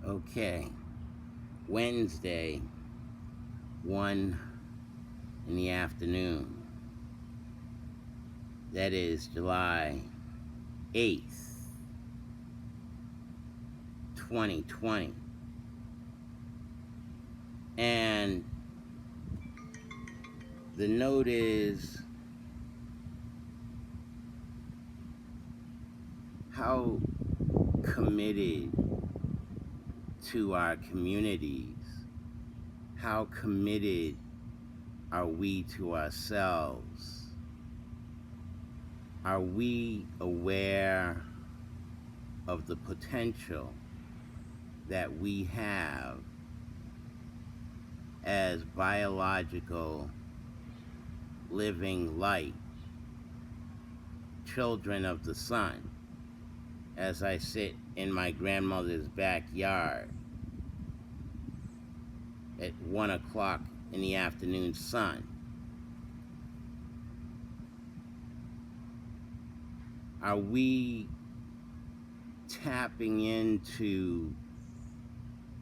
Okay, Wednesday, 1 in the afternoon. That is July 8th, 2020. And the note is how committed to our communities, how committed are we to ourselves? Are we aware of the potential that we have as biological living light, children of the sun, as I sit in my grandmother's backyard at 1 o'clock in the afternoon sun? Are we tapping into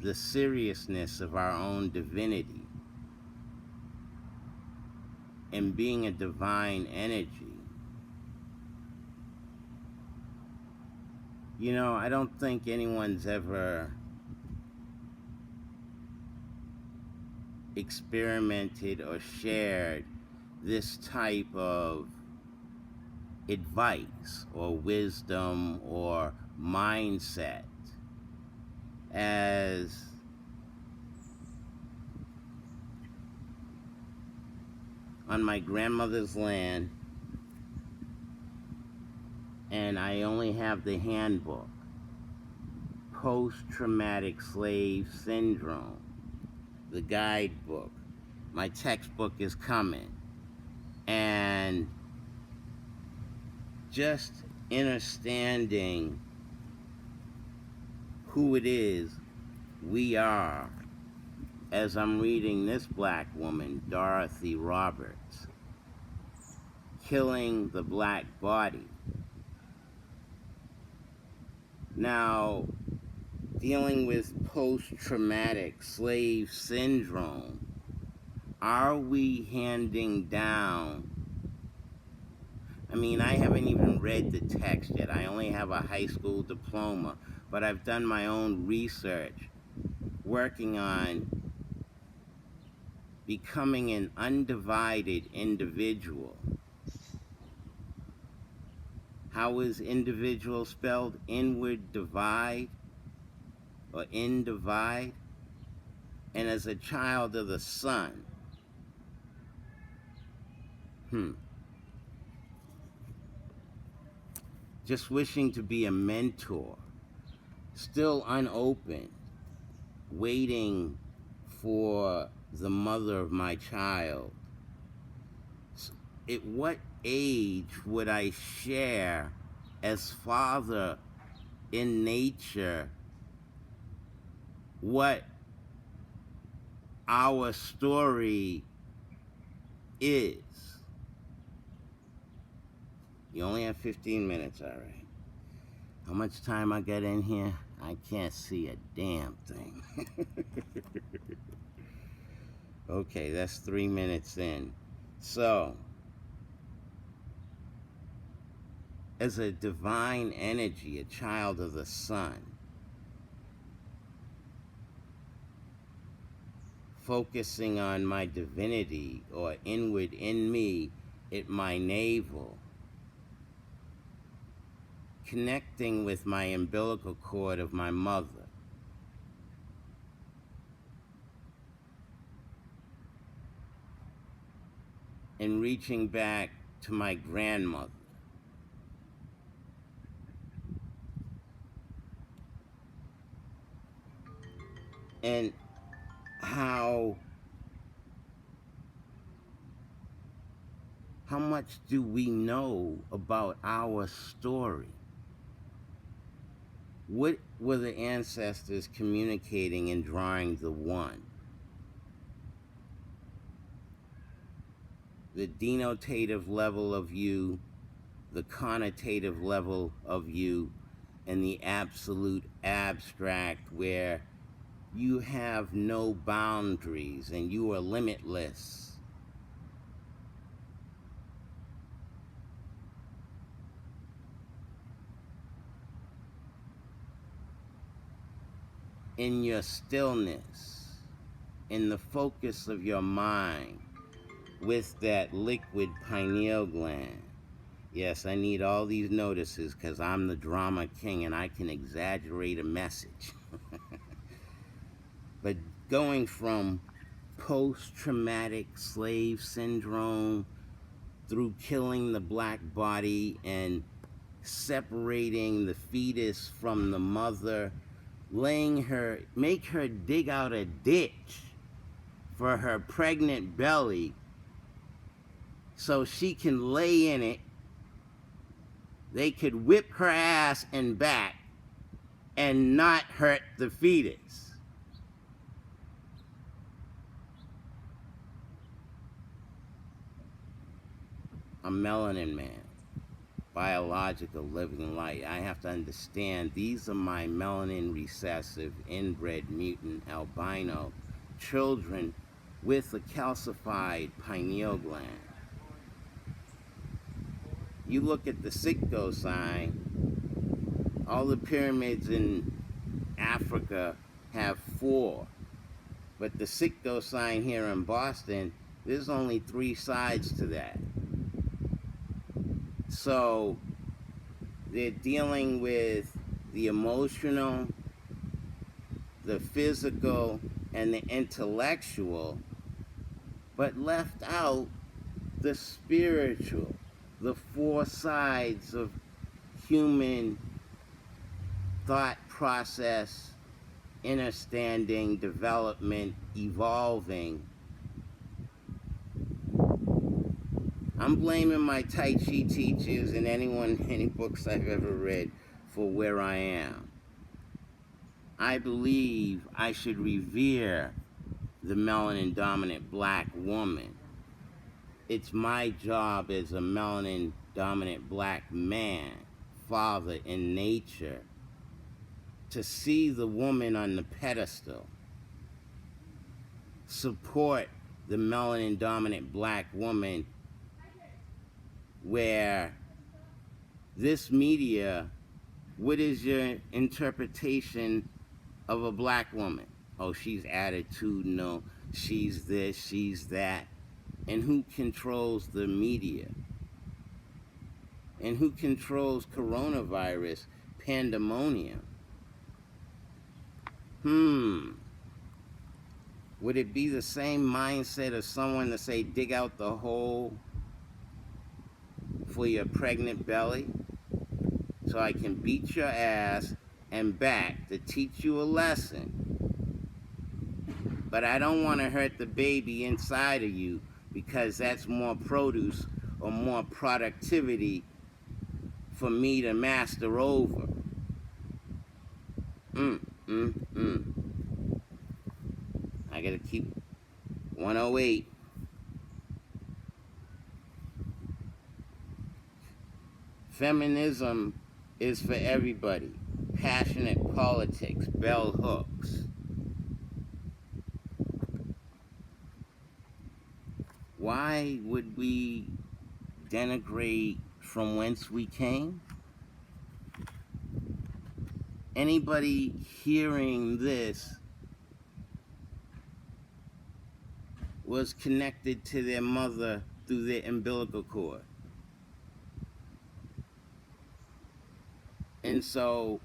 the seriousness of our own divinity and being a divine energy? You know, I don't think anyone's ever experimented or shared this type of advice or wisdom or mindset as on my grandmother's land, and I only have the handbook, Post-Traumatic Slave Syndrome, the guidebook. My textbook is coming. And just understanding who it is we are, as I'm reading this black woman, Dorothy Roberts, Killing the Black Body. Now, dealing with post-traumatic slave syndrome, are we handing down? I mean, I haven't even read the text yet. I only have a high school diploma, but I've done my own research, working on becoming an undivided individual. How is individual spelled? Inward divide or individe? And as a child of the sun, just wishing to be a mentor, still unopened, waiting for the mother of my child. At what age would I share as father in nature what our story is? You only have 15 minutes, all right. How much time I got in here? I can't see a damn thing. Okay, that's 3 minutes in. So, as a divine energy, a child of the sun, focusing on my divinity or inward in me at my navel, connecting with my umbilical cord of my mother, and reaching back to my grandmother. And how much do we know about our story? What were the ancestors communicating and drawing the one? The denotative level of you, the connotative level of you, and the absolute abstract, where you have no boundaries and you are limitless. In your stillness, in the focus of your mind, with that liquid pineal gland. Yes, I need all these notices because I'm the drama king and I can exaggerate a message. But going from post-traumatic slave syndrome through killing the black body and separating the fetus from the mother, make her dig out a ditch for her pregnant belly so she can lay in it. They could whip her ass and back and not hurt the fetus. A melanin man, biological living light. I have to understand these are my melanin recessive, inbred, mutant, albino children with a calcified pineal gland. You look at the Sitgo sign, all the pyramids in Africa have 4, but the Sitgo sign here in Boston, there's only 3 sides to that. So they're dealing with the emotional, the physical, and the intellectual, but left out the spiritual, the 4 sides of human thought process, understanding, development, evolving. I'm blaming my Tai Chi teachers and any books I've ever read for where I am. I believe I should revere the melanin dominant black woman. It's my job as a melanin dominant black man, father in nature, to see the woman on the pedestal, support the melanin dominant black woman, where this media, what is your interpretation of a black woman? Oh, she's attitudinal, she's this, she's that. And who controls the media? And who controls coronavirus pandemonium? Would it be the same mindset of someone to say, dig out the hole for your pregnant belly so I can beat your ass and back to teach you a lesson? But I don't want to hurt the baby inside of you because that's more produce or more productivity for me to master over. I gotta keep 108. Feminism is for everybody. Passionate politics, bell hooks. Why would we denigrate from whence we came? Anybody hearing this was connected to their mother through their umbilical cord. And so,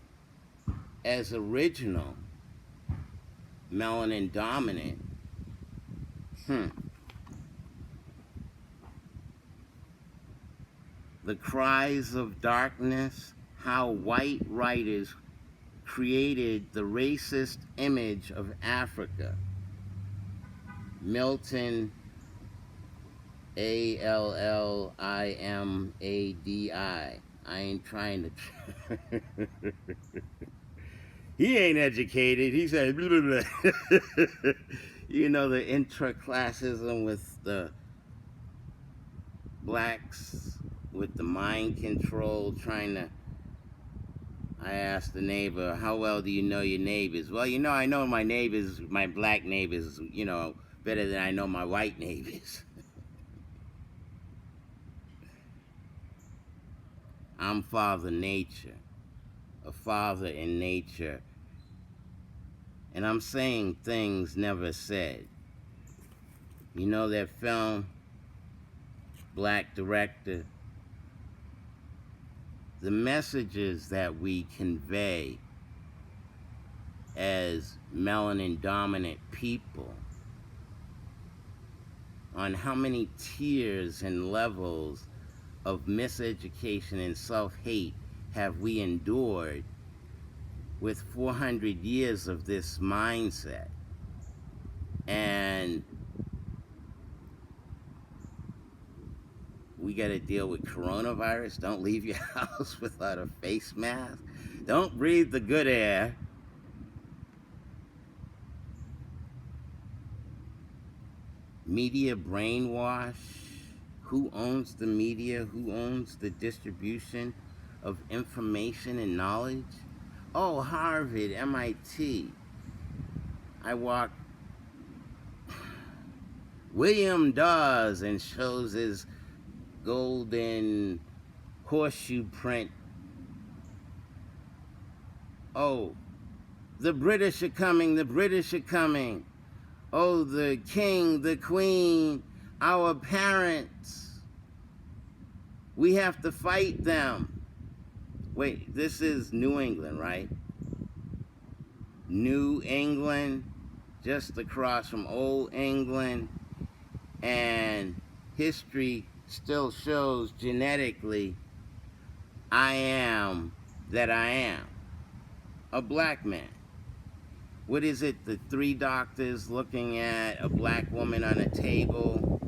as original, melanin dominant, the cries of darkness, how white writers created the racist image of Africa. Milton, Allimadi. I ain't trying to... He ain't educated. He said, blah, blah, blah. You know, the intraclassism with the blacks, with the mind control, trying to I asked the neighbor, how well do you know your neighbors? Well, I know my neighbors, my black neighbors, better than I know my white neighbors. I'm Father Nature, a father in nature, and I'm saying things never said. You know that film, black director? The messages that we convey as melanin dominant people, on how many tiers and levels of miseducation and self-hate have we endured with 400 years of this mindset. And we got to deal with coronavirus. Don't leave your house without a face mask. Don't breathe the good air. Media brainwash. Who owns the media? Who owns the distribution of information and knowledge? Oh, Harvard, MIT. I walk William Dawes and shows his golden horseshoe print. Oh, the British are coming, the British are coming. Oh, the king, the queen, our parents. We have to fight them. Wait, this is New England, right? New England, just across from Old England. And history still shows genetically I am that I am. A black man. What is it, the three doctors looking at a black woman on a table?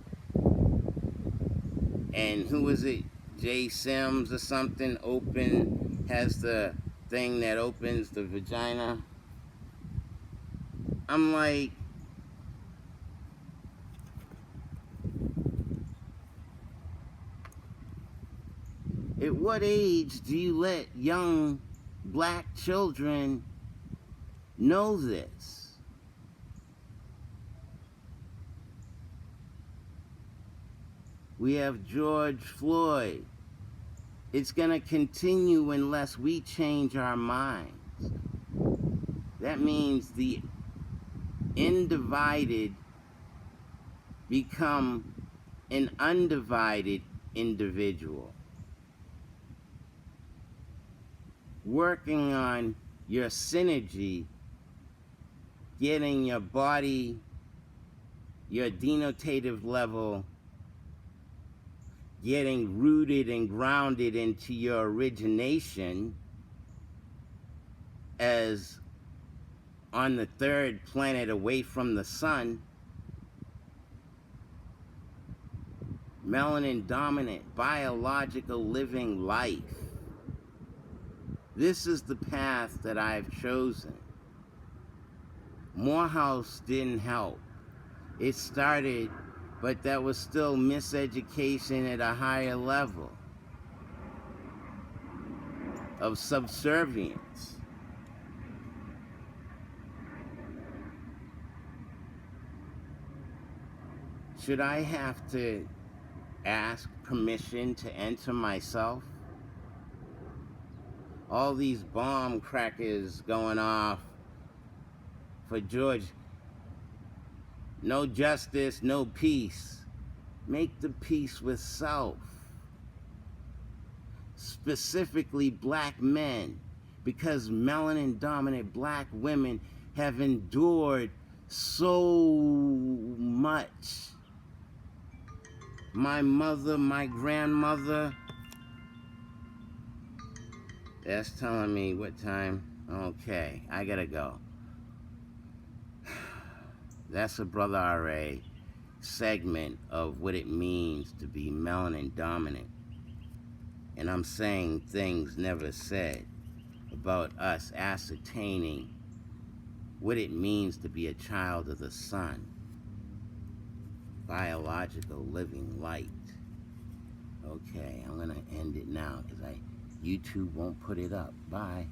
And who is it? Jay Sims or something has the thing that opens the vagina. I'm like, at what age do you let young black children know this? We have George Floyd. It's going to continue unless we change our minds. That means the undivided become an undivided individual. Working on your synergy, getting your body, your denotative level, getting rooted and grounded into your origination as on the third planet away from the sun, melanin dominant, biological living life. This is the path that I've chosen. Morehouse didn't help. It started, but that was still miseducation at a higher level of subservience. Should I have to ask permission to enter myself? All these bomb crackers going off for George. No justice, no peace. Make the peace with self. Specifically black men, because melanin dominant black women have endured so much. My mother, my grandmother. That's telling me what time. Okay, I gotta go. That's a Brother RA segment of what it means to be melanin dominant. And I'm saying things never said about us ascertaining what it means to be a child of the sun. Biological living light. Okay, I'm gonna end it now because YouTube won't put it up. Bye.